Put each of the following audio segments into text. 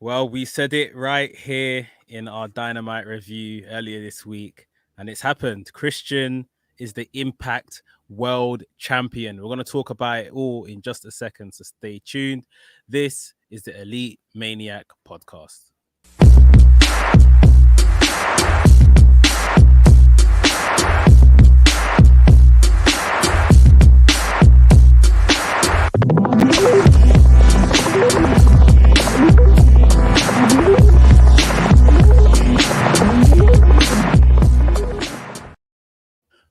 Well, we said it right here in our Dynamite review earlier this week, and it's happened. Christian is the Impact World Champion. We're going to talk about it all in just a second, so stay tuned. This is the Elite Maniac podcast.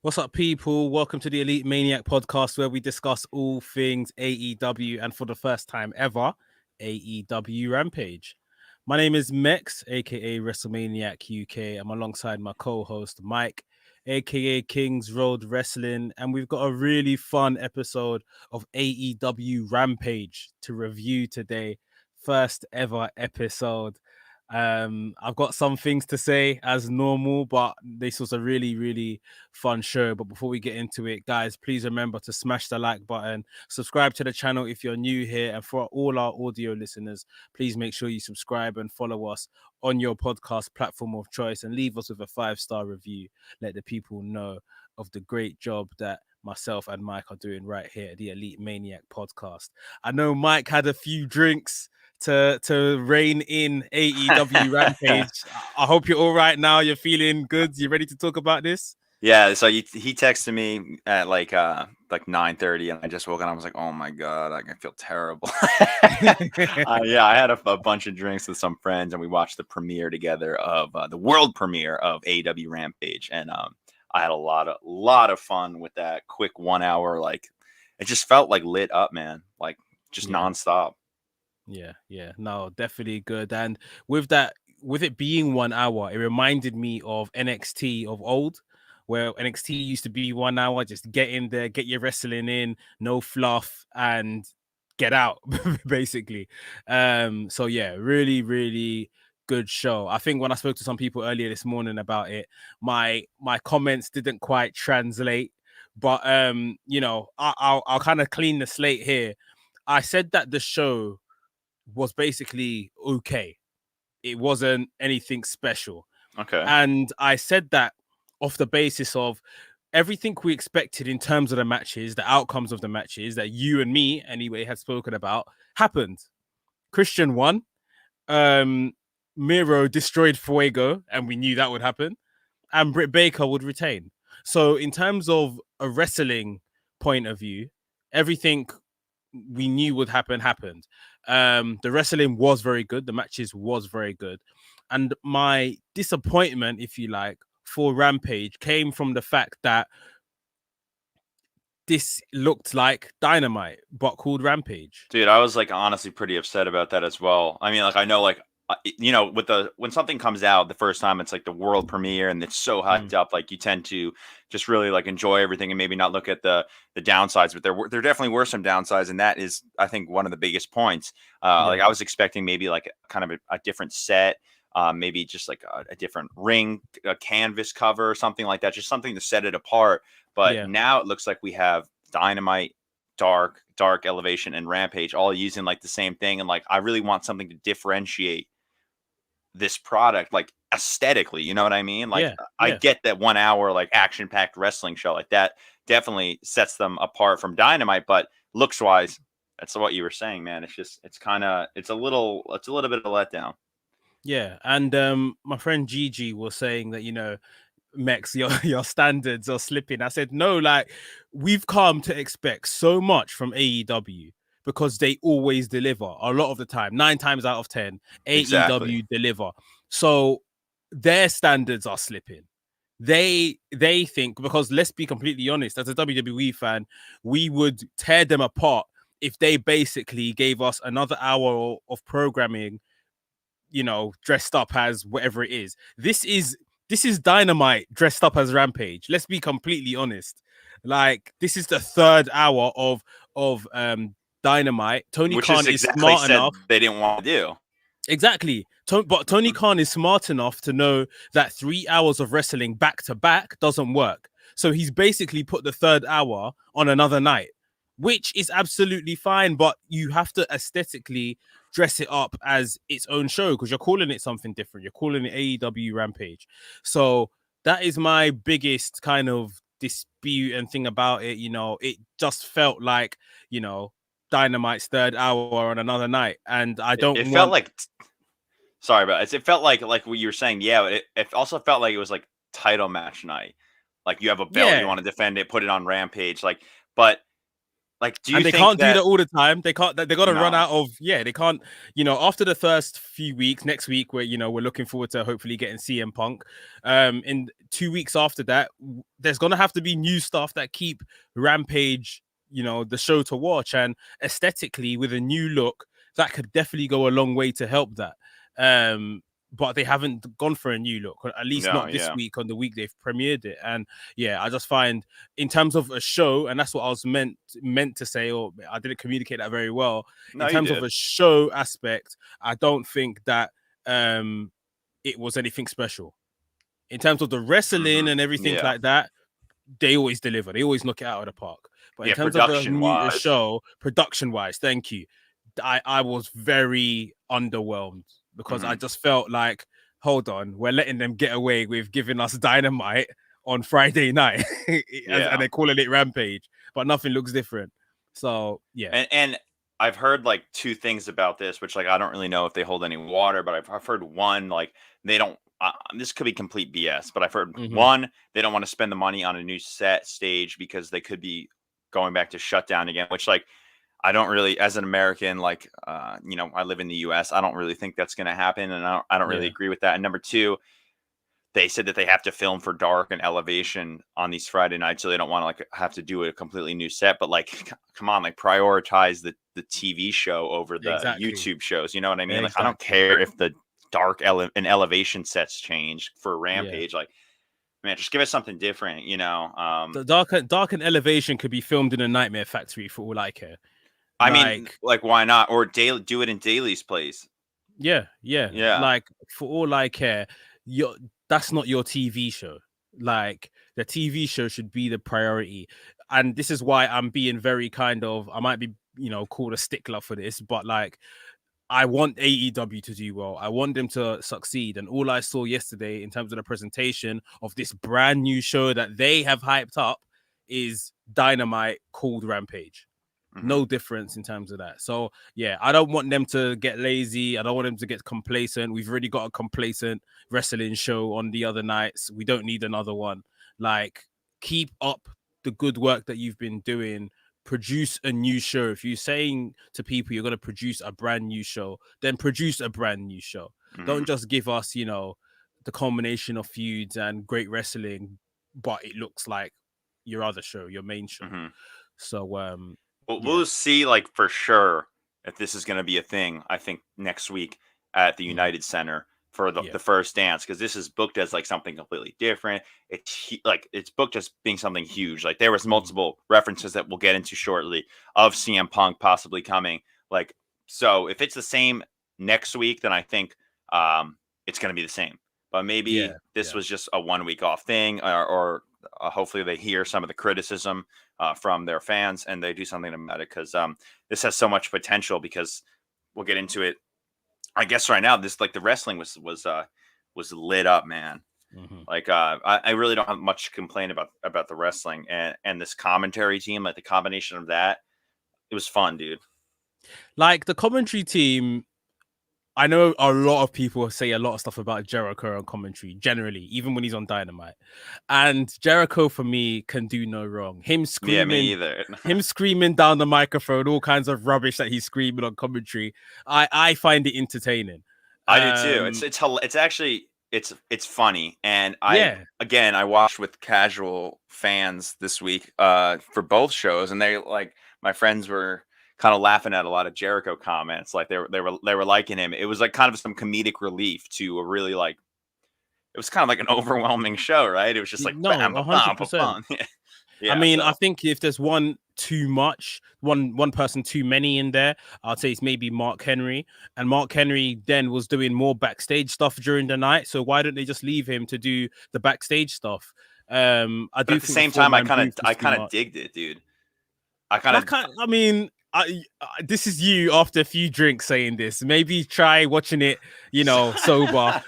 What's up, people? Welcome to the Elite Maniac podcast, where we discuss all things AEW and for the first time ever, AEW Rampage. My name is Mex, aka WrestleManiac UK. I'm alongside my co-host Mike, aka Kings Road Wrestling, and we've got a really fun episode of AEW Rampage to review today. First ever episode. I've got some things to say as normal, but this was a really fun show. But before we get into it, guys, please remember to smash the like button, subscribe to the channel if you're new here, and for all our audio listeners, please make sure you subscribe and follow us on your podcast platform of choice and leave us with a 5-star review. Let the people know of the great job that myself and Mike are doing right here at the Elite Maniac podcast. I know Mike had a few drinks to rein in AEW Rampage. I hope you're all right now. You're feeling good. You ready to talk about this? Yeah. So he texted me at like 9:30, and I just woke up and I was like, oh my god, I feel terrible. Yeah, I had a bunch of drinks with some friends, and we watched the premiere together of the world premiere of AEW Rampage, and I had a lot of fun with that quick 1 hour. Like, it just felt like lit up, man. Like, just nonstop. Yeah. No, definitely good. And with it being 1 hour, it reminded me of NXT of old, where NXT used to be 1 hour, just get in there, get your wrestling in, no fluff, and get out, basically. So yeah, really good show. I think when I spoke to some people earlier this morning about it, my comments didn't quite translate, but I'll kind of clean the slate here. I said that the show was basically okay. It wasn't anything special. Okay. And I said that off the basis of everything we expected in terms of the matches, the outcomes of the matches that you and me, anyway, had spoken about, happened. Christian won. Miro destroyed Fuego, and we knew that would happen. And Britt Baker would retain. So in terms of a wrestling point of view, everything we knew would happen happened. The wrestling was very good. The matches was very good. And my disappointment, if you like, for Rampage came from the fact that this looked like Dynamite, but called Rampage. Dude, I was like honestly pretty upset about that as well. I mean, like, I know, like, when something comes out the first time, it's like the world premiere and it's so hyped up, like, you tend to just really like enjoy everything and maybe not look at the downsides, but there definitely were some downsides, and that is, I think, one of the biggest points. Like, I was expecting maybe like kind of a different set, maybe just like a different ring, a canvas cover or something like that, just something to set it apart. But now it looks like we have Dynamite, Dark Elevation, and Rampage all using like the same thing, and like, I really want something to differentiate this product, like, aesthetically, you know what I mean? Like, I get that 1 hour like action-packed wrestling show like that definitely sets them apart from Dynamite, but looks wise, that's what you were saying, man. It's just, it's a little bit of a letdown. Yeah, and my friend Gigi was saying that, Mex, your standards are slipping. I said, no, like, we've come to expect so much from AEW because they always deliver a lot of the time. 9 times out of 10, AEW deliver. So their standards are slipping. They think, because let's be completely honest, as a WWE fan, we would tear them apart if they basically gave us another hour of programming, dressed up as whatever it is. This is Dynamite dressed up as Rampage. Let's be completely honest. Like, this is the 3rd hour of Dynamite. Tony Khan is smart enough. They didn't want to do. Exactly. But Tony Khan is smart enough to know that 3 hours of wrestling back to back doesn't work. So he's basically put the 3rd hour on another night. which is absolutely fine, but you have to aesthetically dress it up as its own show because you're calling it something different. You're calling it AEW Rampage. So that is my biggest kind of dispute and thing about it. It just felt like, Dynamite's third hour on another night. And I don't It felt want... like, sorry about it. It felt like what you were saying. Yeah, but it also felt like it was like title match night. Like you have a belt, you want to defend it, put it on Rampage. But do you and they think can't do that all the time. They can't. They got to run No. out of. Yeah, they can't. After the first few weeks, next week, where we're looking forward to hopefully getting CM Punk. In 2 weeks after that, there's gonna have to be new stuff that keep Rampage, the show to watch, and aesthetically with a new look that could definitely go a long way to help that. But they haven't gone for a new look, or at least not this week on the week they've premiered it. And yeah, I just find in terms of a show, and that's what I was meant to say, or I didn't communicate that very well. In terms of a show aspect, I don't think that it was anything special. In terms of the wrestling and everything like that, they always deliver. They always knock it out of the park. But in terms of the show, production-wise, thank you. I was very underwhelmed because I just felt like, hold on, we're letting them get away with giving us Dynamite on Friday night and they're calling it Rampage, but nothing looks different. So, yeah. And I've heard like two things about this, which I don't really know if they hold any water, but I've heard one, they don't, this could be complete BS, but I've heard one, they don't want to spend the money on a new set stage because they could be going back to shutdown again, which I don't really, as an American, I live in the US, I don't really think that's going to happen. And I don't really agree with that. And number two, they said that they have to film for dark and elevation on these Friday nights. So they don't want to have to do a completely new set, but come on, prioritize the TV show over the YouTube shows. You know what I mean? I don't care if the dark and elevation sets change for Rampage. Man, just give us something different, The dark and elevation could be filmed in a Nightmare Factory for all I care. I mean, why not? Or do it in Daly's place. Yeah. For all I care, that's not your TV show. The TV show should be the priority. And this is why I'm being very I might be, called a stickler for this, but I want AEW to do well. I want them to succeed. And all I saw yesterday in terms of the presentation of this brand new show that they have hyped up is Dynamite called Rampage. No difference in terms of that. So yeah, I don't want them to get lazy. I don't want them to get complacent. We've already got a complacent wrestling show on the other nights. We don't need another one. Keep up the good work that you've been doing. Produce a new show. If you're saying to people you're going to produce a brand new show, then produce a brand new show. Don't just give us, the combination of feuds and great wrestling, but it looks like your other show, your main show. So we'll see, for sure, if this is going to be a thing, I think, next week at the United Center for the first dance, because this is booked as something completely different. It's booked as being something huge. There was multiple references that we'll get into shortly of CM Punk possibly coming. So if it's the same next week, then I think it's going to be the same. But maybe this was just a 1 week off thing, or hopefully they hear some of the criticism from their fans and they do something about it, because this has so much potential, because we'll get into it. I guess right now, this the wrestling was lit up, man. I really don't have much to complain about the wrestling and this commentary team, the combination of that. It was fun, dude. The commentary team, I know a lot of people say a lot of stuff about Jericho on commentary, generally, even when he's on Dynamite. And Jericho, for me, can do no wrong. Him screaming, me either. Him screaming down the microphone, all kinds of rubbish that he's screaming on commentary. I find it entertaining. I do too. It's actually funny. And I watched with casual fans this week for both shows, and they my friends were kind of laughing at a lot of Jericho comments. They were liking him. It was kind of some comedic relief to a really it was kind of an overwhelming show, right? It was just 100%. Yeah, I mean, I think if there's one person too many in there, I'd say it's maybe Mark Henry. And Mark Henry then was doing more backstage stuff during the night. So why don't they just leave him to do the backstage stuff? At the same time, I kind of digged it, dude. I mean, this is you after a few drinks saying this. Maybe try watching it, sober,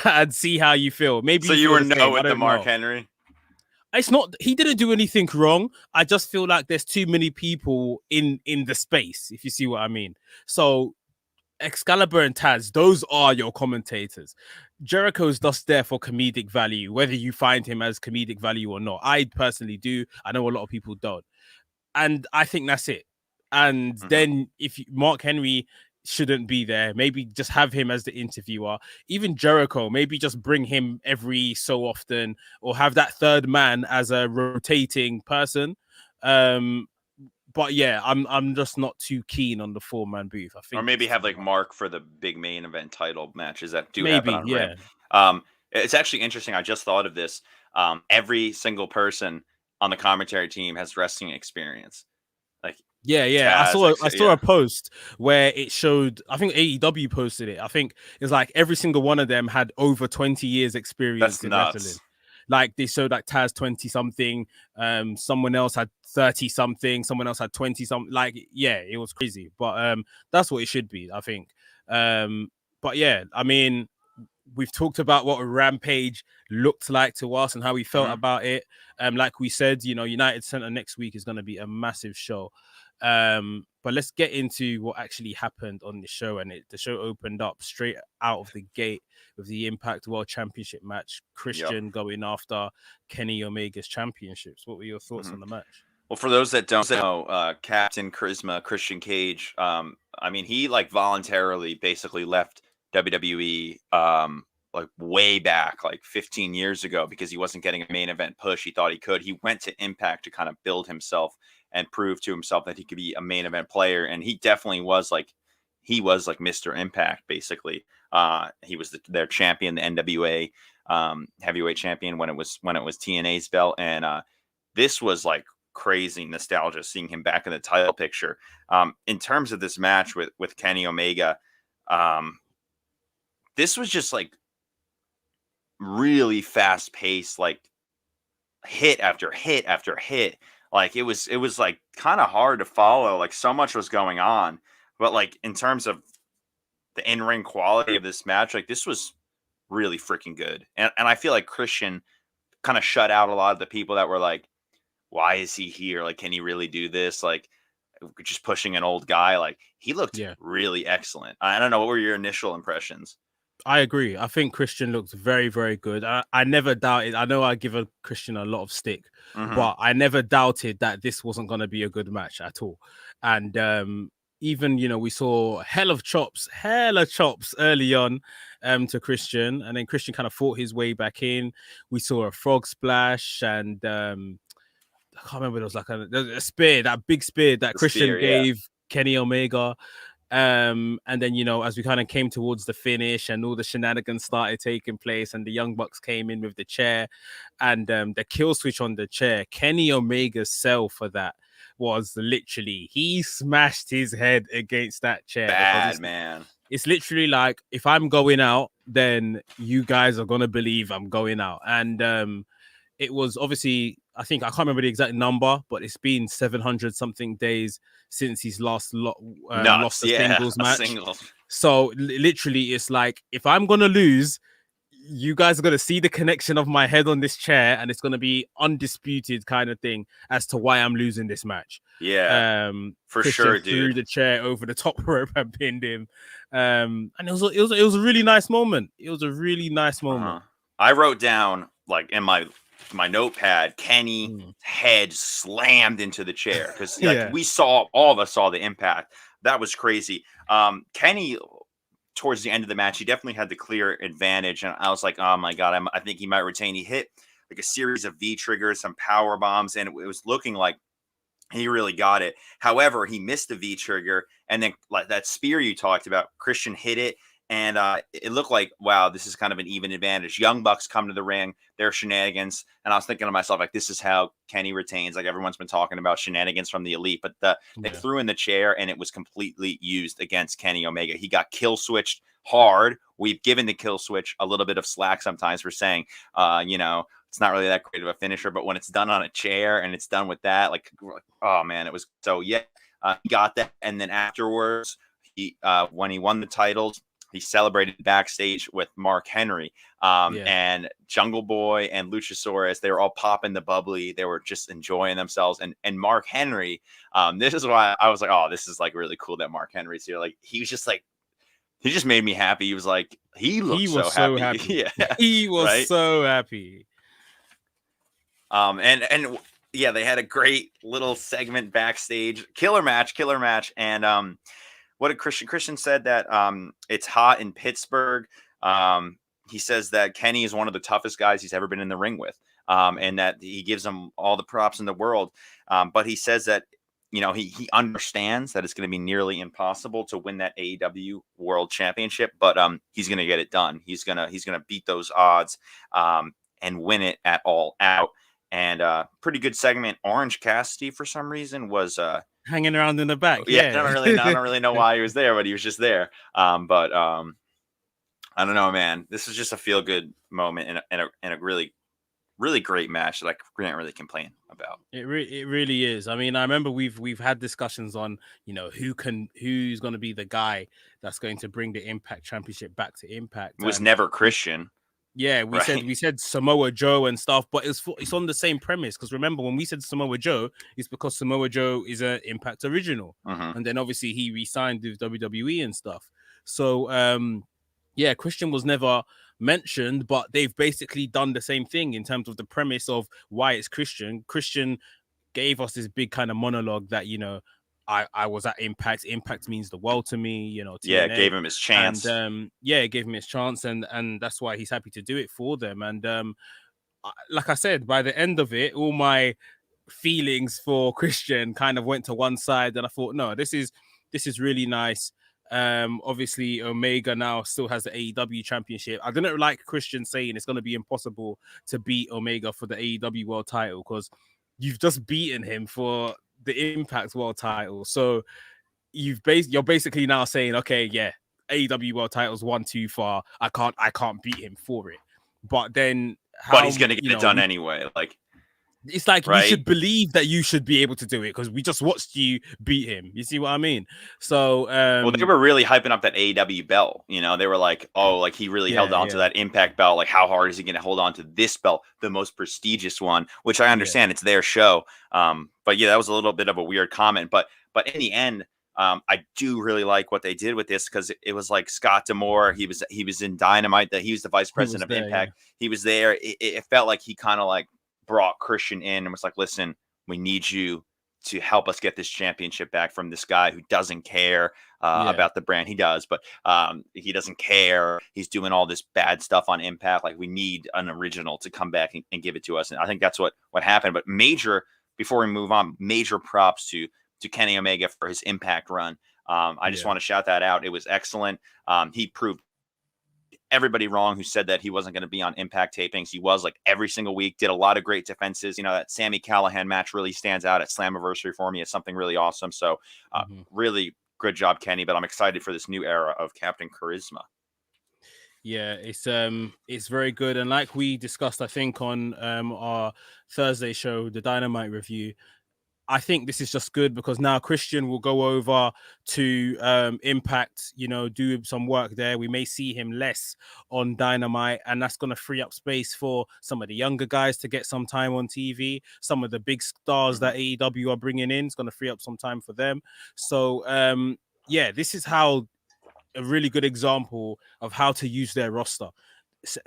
and see how you feel. Maybe so you you feel were the same. I with the don't Mark know. Henry. It's not. He didn't do anything wrong. I just feel like there's too many people in the space. If you see what I mean. So Excalibur and Taz, those are your commentators. Jericho's just there for comedic value, whether you find him as comedic value or not. I personally do. I know a lot of people don't. And I think that's it. And then if Mark Henry shouldn't be there, maybe just have him as the interviewer. Even Jericho, maybe just bring him every so often, or have that third man as a rotating person. But yeah, I'm just not too keen on the 4-man booth. I think, or maybe have like Mark for the big main event title matches that do happen maybe, on yeah. Ramp. It's actually interesting. I just thought of this. Every single person on the commentary team has wrestling experience. Like Yeah. Taz, I saw a post where it showed, I think AEW posted it. I think it's like every single one of them had over 20 years experience in wrestling. Like they showed like Taz 20 something, someone else had 30 something, someone else had 20 something. Like, yeah, it was crazy. But that's what it should be, I think. But yeah, I mean, we've talked about what a Rampage looked like to us and how we felt about it. Like we said, United Center next week is going to be a massive show. But let's get into what actually happened on the show. And the show opened up straight out of the gate with the Impact World Championship match. Christian going after Kenny Omega's championships. What were your thoughts on the match? Well, for those that don't know, Captain Charisma, Christian Cage, I mean, he like voluntarily basically left WWE like way back, like 15 years ago, because he wasn't getting a main event push. He thought he could. He went to Impact to kind of build himself and prove to himself that he could be a main event player. And he definitely was like, Mr. Impact, basically. He was their champion, the NWA heavyweight champion when it was TNA's belt. And this was like crazy nostalgia seeing him back in the title picture. In terms of this match with Kenny Omega, this was just like really fast paced, like hit after hit after hit. Like it was like kind of hard to follow. Like so much was going on, but like in terms of the in-ring quality of this match, like this was really freaking good. And I feel like Christian kind of shut out a lot of the people that were like, why is he here? Like, can he really do this? Like, just pushing an old guy. Like, he looked really excellent. I don't know. What were your initial impressions? I agree. I think Christian looked very, very good. I never doubted. I know I give Christian a lot of stick, but I never doubted that this wasn't going to be a good match at all. And even, we saw hella chops early on to Christian, and then Christian kind of fought his way back in. We saw a frog splash, and I can't remember. There was like a spear, that big spear that Christian gave Kenny Omega. And then as we kind of came towards the finish and all the shenanigans started taking place and the Young Bucks came in with the chair and the kill switch on the chair, Kenny Omega's sell for that was literally he smashed his head against that chair. Bad, man. It's literally like, if I'm going out, then you guys are gonna believe I'm going out. And it was obviously, I think, I can't remember the exact number, but it's been 700 something days since he's lost a singles match. So literally, it's like, if I'm gonna lose, you guys are gonna see the connection of my head on this chair, and it's gonna be undisputed kind of thing as to why I'm losing this match. Yeah, for Christian sure, dude. Threw the chair over the top rope and pinned him. And it was a really nice moment. It was a really nice moment. I wrote down, like, in my notepad, Kenny head slammed into the chair because all of us saw the impact. That was crazy. Kenny, towards the end of the match, he definitely had the clear advantage, and I was like, oh my god, I think he might retain. He hit like a series of V triggers, some power bombs, and it was looking like he really got it. However, he missed the V trigger, and then like that spear you talked about, Christian hit it. And it looked like, wow, this is kind of an even advantage. Young Bucks come to the ring, their shenanigans. And I was thinking to myself, like, this is how Kenny retains. Like, everyone's been talking about shenanigans from the Elite. But they threw in the chair, and it was completely used against Kenny Omega. He got kill switched hard. We've given the kill switch a little bit of slack sometimes for saying, it's not really that great of a finisher. But when it's done on a chair and it's done with that, like, oh man, it was so he got that. And then afterwards, when he won the titles, he celebrated backstage with Mark Henry, and Jungle Boy and Luchasaurus. They were all popping the bubbly. They were just enjoying themselves. And Mark Henry, this is why I was like, oh, this is like really cool that Mark Henry's here. Like, he was just like, he just made me happy. He was like, he was so happy. Yeah, he was so happy. And yeah, they had a great little segment backstage, killer match. And what did Christian said that it's hot in Pittsburgh. He says that Kenny is one of the toughest guys he's ever been in the ring with, and that he gives him all the props in the world. But he says that, you know, he understands that it's going to be nearly impossible to win that AEW World Championship, but he's going to get it done. He's gonna beat those odds and win it at All Out. And pretty good segment. Orange Cassidy, for some reason, was hanging around in the back. I don't really know why he was there, but he was just there. But I don't know, man. This was just a feel good moment and a really, really great match that I can't really complain about. It really is. I mean, I remember we've had discussions on, you know, who's going to be the guy that's going to bring the Impact Championship back to Impact. It was never Christian. Yeah, we said Samoa Joe and stuff, but it's on the same premise. Because remember, when we said Samoa Joe, it's because Samoa Joe is an Impact original, and then obviously he re-signed with WWE and stuff. So yeah, Christian was never mentioned, but they've basically done the same thing in terms of the premise of why it's Christian. Christian gave us this big kind of monologue that, you know, I was at Impact. Impact means the world to me, you know. TNA. Yeah, gave him his chance. And it gave him his chance, and that's why he's happy to do it for them. And like I said, by the end of it, all my feelings for Christian kind of went to one side, and I thought, no, this is really nice. Obviously Omega now still has the AEW championship. I didn't like Christian saying it's going to be impossible to beat Omega for the AEW world title, because you've just beaten him for the Impact world title. So you're basically now saying, okay, yeah, AEW world title's one too far. I can't beat him for it. But then but he's going to get it done anyway. Like, it's like, you should believe that you should be able to do it, because we just watched you beat him. You see what I mean? So well, they were really hyping up that AEW belt. You know, they were like, oh, like he really held on to that Impact belt. Like, how hard is he going to hold on to this belt, the most prestigious one? Which I understand, it's their show. But yeah, that was a little bit of a weird comment. But in the end, I do really like what they did with this, because it was like Scott D'Amore. He was in Dynamite. That he was the vice president of Impact. Yeah. He was there. It felt like he kind of like brought Christian in and was like, listen, we need you to help us get this championship back from this guy who doesn't care about the brand. He does, but he doesn't care. He's doing all this bad stuff on Impact. Like, we need an original to come back and give it to us. And I think that's what happened. But before we move on, major props to Kenny Omega for his Impact run. I just want to shout that out. It was excellent. He proved everybody wrong who said that he wasn't going to be on Impact tapings. He was, like, every single week, did a lot of great defenses. You know, that Sami Callihan match really stands out at Slammiversary for me. It's something really awesome. So really good job, Kenny, but I'm excited for this new era of Captain Charisma. Yeah, it's very good. And like we discussed, I think on our Thursday show, the Dynamite review, I think this is just good, because now Christian will go over to Impact, you know, do some work there. We may see him less on Dynamite, and that's going to free up space for some of the younger guys to get some time on TV. Some of the big stars that AEW are bringing in, it's going to free up some time for them. So, yeah, this is how a really good example of how to use their roster.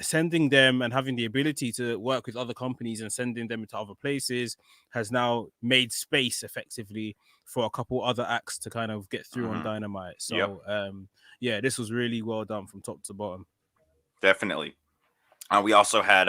Sending them and having the ability to work with other companies and sending them to other places has now made space effectively for a couple other acts to kind of get through on Dynamite. So yeah, this was really well done from top to bottom. Definitely. We also had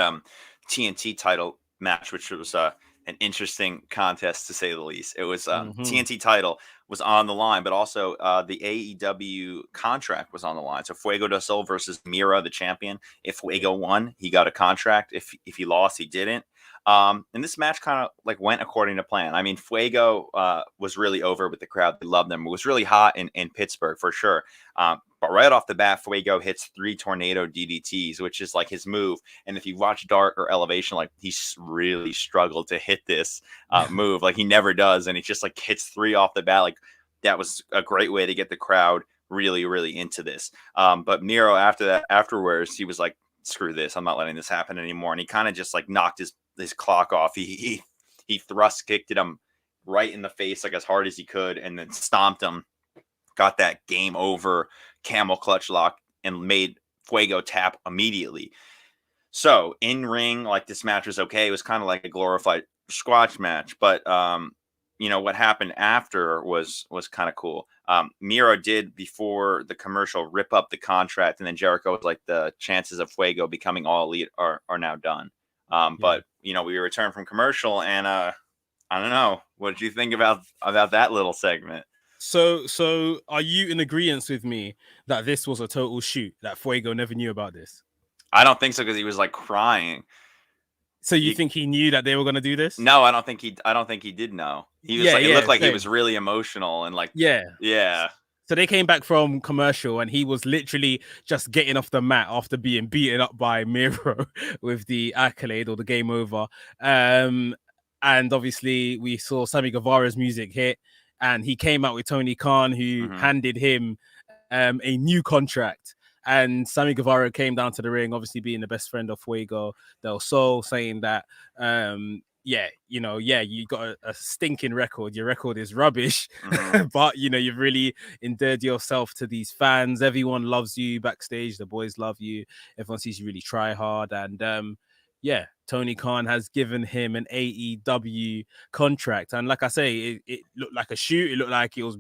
TNT title match, which was an interesting contest, to say the least. It was TNT title was on the line, but also the AEW contract was on the line. So Fuego Del Sol versus Mira, the champion. If Fuego won, he got a contract. If he lost, he didn't. And this match kind of like went according to plan. I mean, Fuego was really over with the crowd. They loved them. It was really hot in Pittsburgh for sure. But right off the bat, Fuego hits 3 tornado DDTs, which is like his move. And if you watch Dark or Elevation, like he's really struggled to hit this move. Like he never does. And he just like hits 3 off the bat. Like that was a great way to get the crowd really, really into this. But Miro afterwards, he was like, screw this. I'm not letting this happen anymore. And he kind of just like knocked his clock off. He thrust kicked at him right in the face, like as hard as he could, and then stomped him. Got that game over camel clutch lock and made Fuego tap immediately. So in ring, like this match was okay. It was kind of like a glorified squash match, but what happened after was kind of cool. Miro did before the commercial rip up the contract, and then Jericho was like, the chances of Fuego becoming all elite are now done. But we returned from commercial, and I don't know, what did you think about that little segment? So are you in agreement with me that this was a total shoot, that Fuego never knew about this? I don't think so, because he was like crying. So you think he knew that they were going to do this? No, I don't think he did know. He was it looked like he was really emotional and like yeah. So they came back from commercial, and he was literally just getting off the mat after being beaten up by Miro with the accolade or the game over. And obviously we saw Sammy Guevara's music hit, and he came out with Tony Khan, who handed him a new contract. And Sammy Guevara came down to the ring, obviously being the best friend of Fuego Del Sol, saying that, you got a stinking record. Your record is rubbish, but, you've really endeared yourself to these fans. Everyone loves you backstage. The boys love you. Everyone sees you really try hard. And, Tony Khan has given him an AEW contract. And like I say, it looked like a shoot. It looked like it was,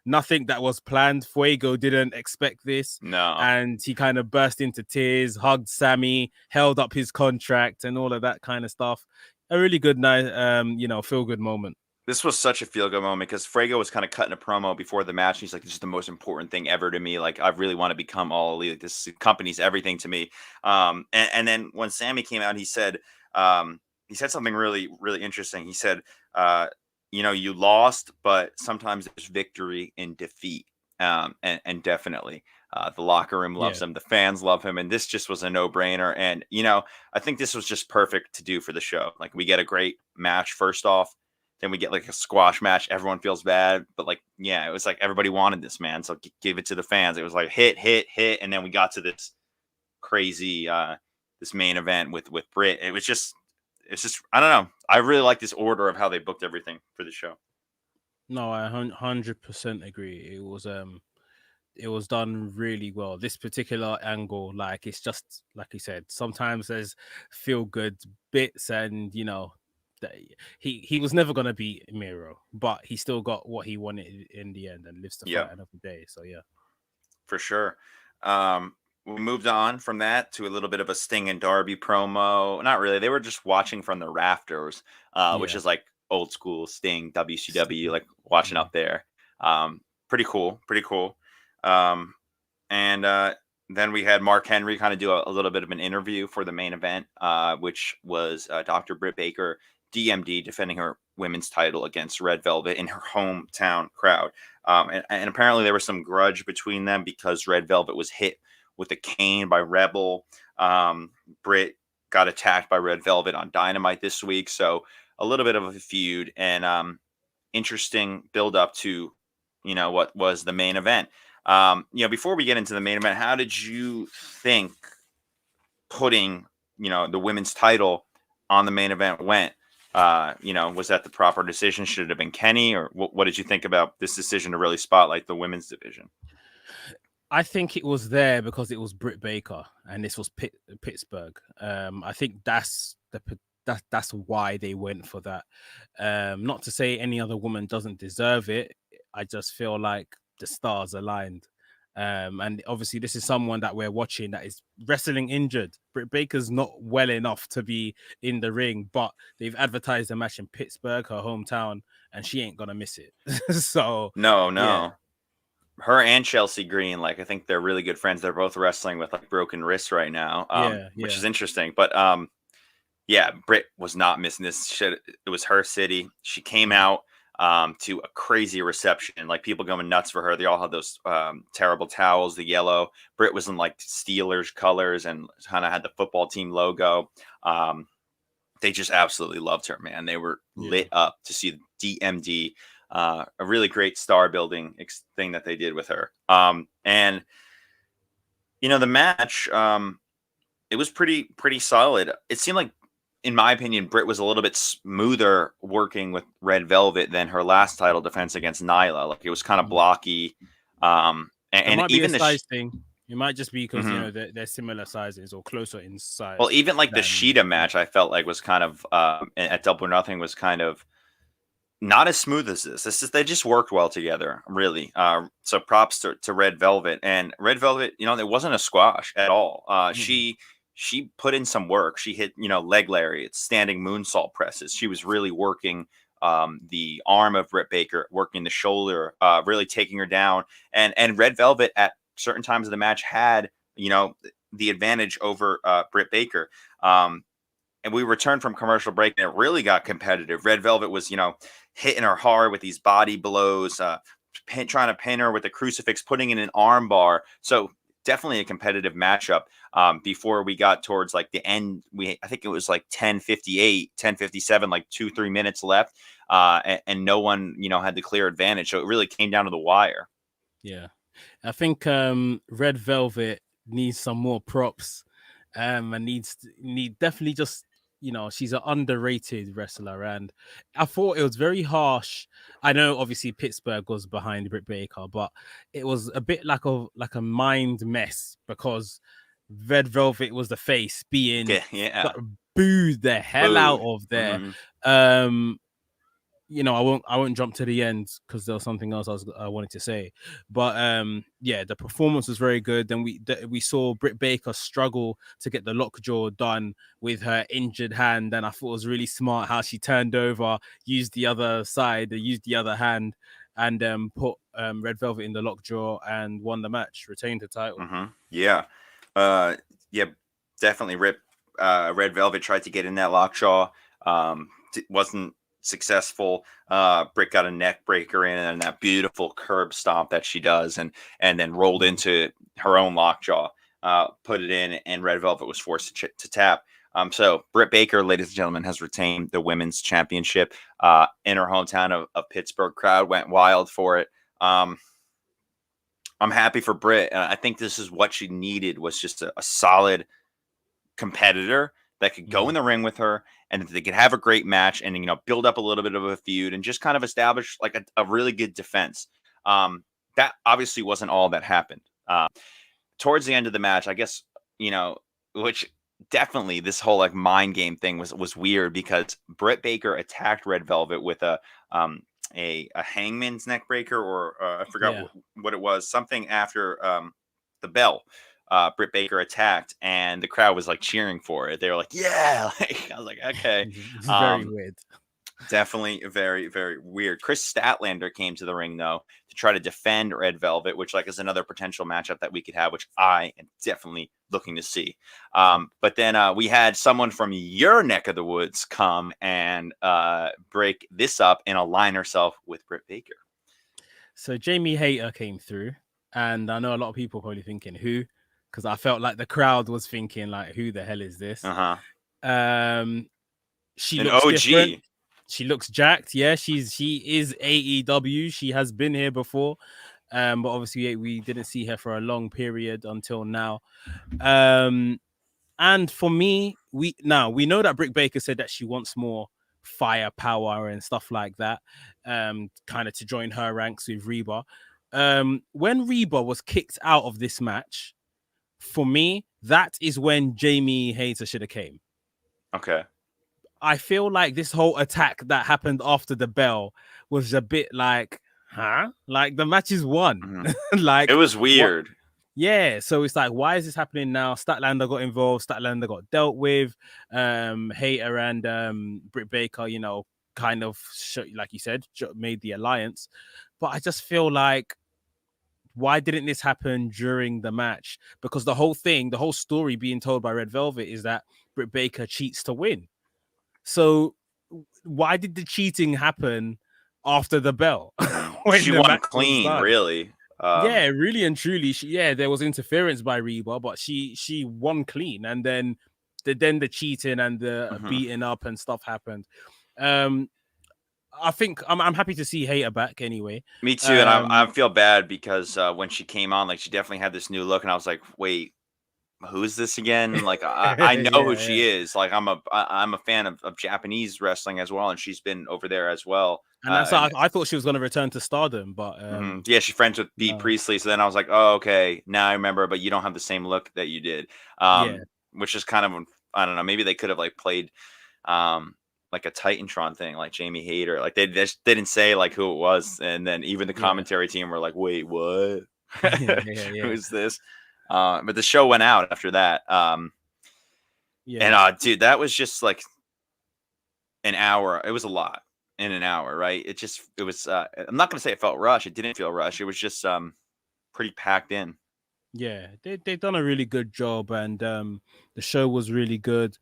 nothing that was planned. Fuego didn't expect this. No. And he kind of burst into tears, hugged Sammy, held up his contract and all of that kind of stuff. A really good night, feel-good moment. This was such a feel-good moment because Fuego was kind of cutting a promo before the match. He's like, this is the most important thing ever to me. Like, I really want to become all elite. Like, this company's everything to me. And then when Sammy came out, he said something really, really interesting. He said, you lost, but sometimes there's victory in defeat. And definitely the locker room loves him. The fans love him. And this just was a no-brainer. And, I think this was just perfect to do for the show. Like, we get a great match first off. Then we get like a squash match. Everyone feels bad. But it was like everybody wanted this, man. So give it to the fans. It was like hit. And then we got to this crazy, this main event with Britt. It's just, I don't know. I really like this order of how they booked everything for the show. No, I 100% agree. It was done really well. This particular angle, like, it's just like you said, sometimes there's feel good bits, and he was never gonna beat Miro, but he still got what he wanted in the end and lives to fight another day. So for sure. We moved on from that to a little bit of a Sting and Darby promo. Not really. They were just watching from the rafters, which is like old school Sting, WCW, like watching up there. Pretty cool. And then we had Mark Henry kind of do a little bit of an interview for the main event, which was Dr. Britt Baker, DMD, defending her women's title against Red Velvet in her hometown crowd. And apparently there was some grudge between them because Red Velvet was hit with a cane by Rebel. Britt got attacked by Red Velvet on Dynamite this week. So a little bit of a feud, and interesting build up to, what was the main event. Before we get into the main event, how did you think putting, the women's title on the main event went? Was that the proper decision? Should it have been Kenny, or what did you think about this decision to really spotlight the women's division? I think it was there because it was Britt Baker, and this was Pittsburgh. I think that's why they went for that. Not to say any other woman doesn't deserve it. I just feel like the stars aligned. And obviously this is someone that we're watching that is wrestling injured. Britt Baker's not well enough to be in the ring, but they've advertised a match in Pittsburgh, her hometown, and she ain't gonna miss it. So no. Yeah. Her and Chelsea Green, I think they're really good friends. They're both wrestling with broken wrists right now, which is interesting. But yeah, Britt was not missing this shit. It was her city. She came out to a crazy reception, like people going nuts for her. They all had those terrible towels, the yellow. Britt was in like Steelers colors and kind of had the football team logo. They just absolutely loved her, man. They were lit up to see the DMD, a really great star building thing that they did with her. And the match, it was pretty solid. It seemed like, in my opinion, Britt was a little bit smoother working with Red Velvet than her last title defense against Nyla. Like, it was kind of blocky. It might be even a size thing. It might just be because they're similar sizes or closer in size. Well, even like the Sheeta match, I felt like was kind of at Double or Nothing was kind of not as smooth as this. They just worked well together, really. So props to Red Velvet. And Red Velvet, it wasn't a squash at all. She put in some work. She hit, leg lariats, standing moonsault presses. She was really working the arm of Britt Baker, working the shoulder, really taking her down. And Red Velvet at certain times of the match had, the advantage over Britt Baker. And we returned from commercial break and it really got competitive. Red Velvet was, hitting her hard with these body blows, trying to pin her with a crucifix, putting in an arm bar. So definitely a competitive matchup. Before we got towards like the end, I think it was like 10:58, 10:57, like 2-3 minutes left. And no one, had the clear advantage. So it really came down to the wire. Yeah. I think Red Velvet needs some more props. And need definitely just, she's an underrated wrestler. And I thought it was very harsh. I know obviously Pittsburgh was behind Britt Baker, but it was a bit like a mind mess because Red Velvet was the face being booed the hell out of there. I won't jump to the end because there was something else I wanted to say. But the performance was very good. Then we saw Britt Baker struggle to get the lockjaw done with her injured hand, and I thought it was really smart how she turned over, used the other side, used the other hand, and put Red Velvet in the lockjaw and won the match, retained the title. Definitely. Red Velvet tried to get in that lockjaw, wasn't successful. Britt got a neck breaker in and that beautiful curb stomp that she does, and then rolled into her own lockjaw, put it in, and Red Velvet was forced to tap. So Britt Baker, ladies and gentlemen, has retained the women's championship in her hometown of Pittsburgh. Crowd went wild for it. I'm happy for Britt, and I think this is what she needed, was just a solid competitor that could go in the ring with her and they could have a great match and, build up a little bit of a feud and just kind of establish like a really good defense. That obviously wasn't all that happened. Towards the end of the match, I guess, which definitely this whole like mind game thing was weird because Britt Baker attacked Red Velvet with a hangman's neck breaker, or I forgot what it was, something after the bell. Britt Baker attacked and the crowd was like cheering for it. They were like, yeah. I was like, okay. It's very weird. Definitely very, very weird. Chris Statlander came to the ring though to try to defend Red Velvet, which like is another potential matchup that we could have, which I am definitely looking to see. But then we had someone from your neck of the woods come and break this up and align herself with Britt Baker. So Jamie Hayter came through, and I know a lot of people probably thinking who, because I felt like the crowd was thinking like, who the hell is this? She looks OG. different. She looks jacked. Yeah, she is AEW. She has been here before, but obviously we didn't see her for a long period until now. And for me, we know that Britt Baker said that she wants more firepower and stuff like that, kind of to join her ranks with Reba. When Reba was kicked out of this match, for me, that is when Jamie Hayter should have came. Okay. I feel like this whole attack that happened after the bell was a bit like, huh? Like the match is won. Like it was weird. Yeah, so it's like, why is this happening now? Statlander got involved. Statlander got dealt with. Hayter and Britt Baker, kind of, like you said, made the alliance. But I just feel like, why didn't this happen during the match? Because the whole story being told by Red Velvet is that Britt Baker cheats to win. So why did the cheating happen after the bell when She the won match was clean, done? really. Yeah, really and truly. There was interference by Reba, but she won clean, and then the cheating and the beating up and stuff happened. I think I'm happy to see Hater back anyway. Me too, and I feel bad because when she came on, like she definitely had this new look, and I was like, wait, who's this again? Like I know who she is. Like I'm a fan of Japanese wrestling as well, and she's been over there as well. And that's I thought she was going to return to Stardom, but yeah, she's friends with B Priestley. So then I was like, oh, okay, now I remember. But you don't have the same look that you did, which is kind of, I don't know. Maybe they could have like played like a Titantron thing, like Jamie Hayter. Like they just didn't say like who it was, and then even the commentary team were like, wait, what? Who's this? But the show went out after that. And dude, that was just like an hour. It was a lot in an hour, right? It was I'm not gonna say it felt rushed. It didn't feel rushed. It was just pretty packed in. Yeah, they've done a really good job, and the show was really good.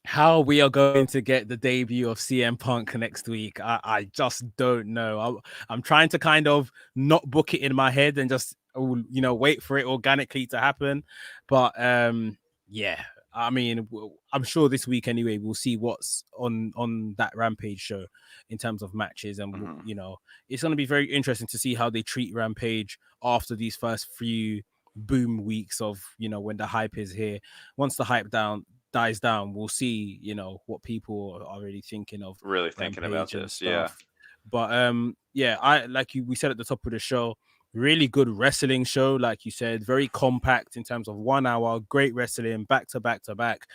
How we are going to get the debut of CM Punk next week, I just don't know. I'm trying to kind of not book it in my head and just wait for it organically to happen. But yeah, I mean, I'm sure this week anyway we'll see what's on that Rampage show in terms of matches, and it's going to be very interesting to see how they treat Rampage after these first few boom weeks of when the hype is here. Once the hype dies down, we'll see what people are really thinking of, really thinking about this stuff. But I we said at the top of the show, really good wrestling show, like you said, very compact in terms of 1 hour, great wrestling, back to back to back.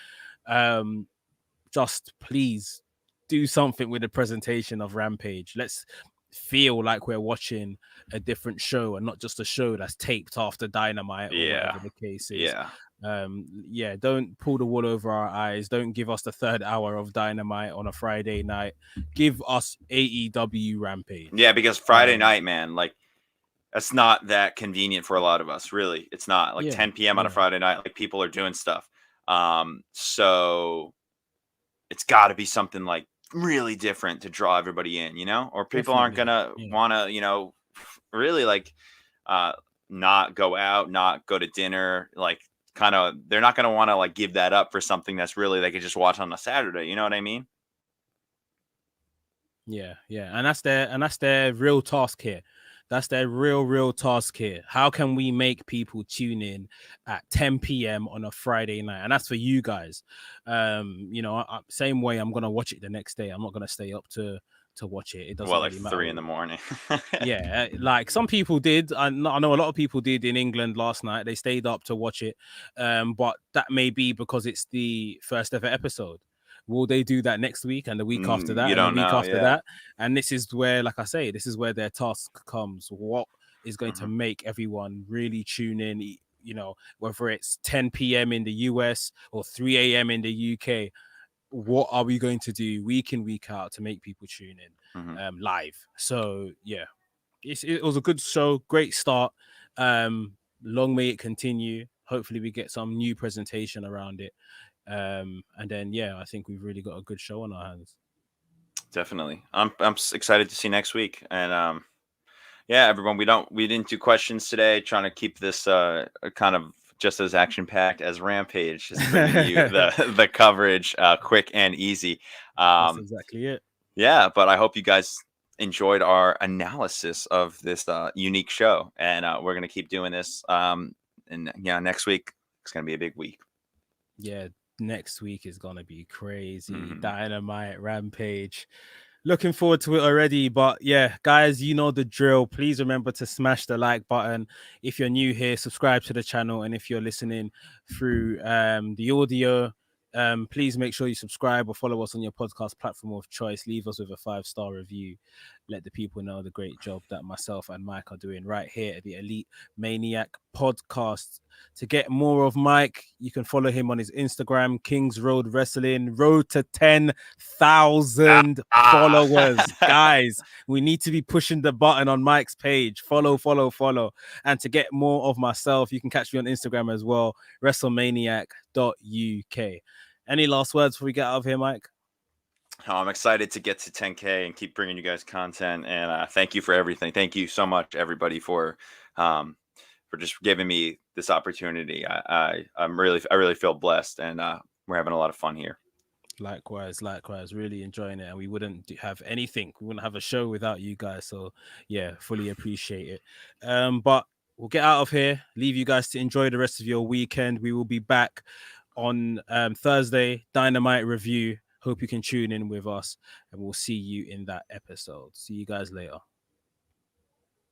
Just please do something with the presentation of Rampage. Let's feel like we're watching a different show and not just a show that's taped after Dynamite or whatever the case is. Don't pull the wool over our eyes. Don't give us the third hour of Dynamite on a Friday night. Give us AEW Rampage. Yeah, because Friday night, man, like that's not that convenient for a lot of us, really. It's not like 10 p.m. on a Friday night, like people are doing stuff. So it's got to be something like really different to draw everybody in, or people aren't gonna want to, really like not go out, not go to dinner, like kind of they're not gonna want to like give that up for something that's really they could just watch on a Saturday. You know what I mean? Yeah, and that's their real task here. That's their real task here. How can we make people tune in at 10 p.m. on a Friday night? And that's for you guys. Same way I'm gonna watch it the next day. I'm not gonna stay up to watch it. It doesn't really matter. 3 a.m. Yeah, like some people did. I know a lot of people did in England last night. They stayed up to watch it. But that may be because it's the first ever episode. Will they do that next week and the week after that and the week after that? And this is where, like I say, this is where their task comes. What is going to make everyone really tune in, whether it's 10 p.m. in the US or 3 a.m. in the UK. What are we going to do week in, week out to make people tune in live? So, yeah, it was a good show. Great start. Long may it continue. Hopefully we get some new presentation around it. And then I think we've really got a good show on our hands. Definitely. I'm excited to see next week. And everyone, we didn't do questions today, trying to keep this kind of just as action packed as Rampage, just bringing you the coverage quick and easy. That's exactly it. Yeah, but I hope you guys enjoyed our analysis of this unique show, and we're gonna keep doing this. And next week it's gonna be a big week. Yeah, next week is gonna be crazy. Dynamite, Rampage. Looking forward to it already. But yeah, guys, you know the drill. Please remember to smash the like button. If you're new here, subscribe to the channel. And if you're listening through the audio, please make sure you subscribe or follow us on your podcast platform of choice. Leave us with a 5-star review. Let the people know the great job that myself and Mike are doing right here at the Elite Maniac podcast. To get more of Mike, you can follow him on his Instagram, Kings Road Wrestling, road to 10,000 followers. Guys, we need to be pushing the button on Mike's page. Follow. And to get more of myself, you can catch me on Instagram as well, WrestleManiac.uk. Any last words before we get out of here, Mike? I'm excited to get to 10K and keep bringing you guys content. And thank you for everything. Thank you so much, everybody, for just giving me this opportunity. I really feel blessed, and we're having a lot of fun here. Likewise, really enjoying it, and we wouldn't have anything. We wouldn't have a show without you guys. So yeah, fully appreciate it. But we'll get out of here. Leave you guys to enjoy the rest of your weekend. We will be back on Thursday, Dynamite review. Hope you can tune in with us, and we'll see you in that episode. See you guys later.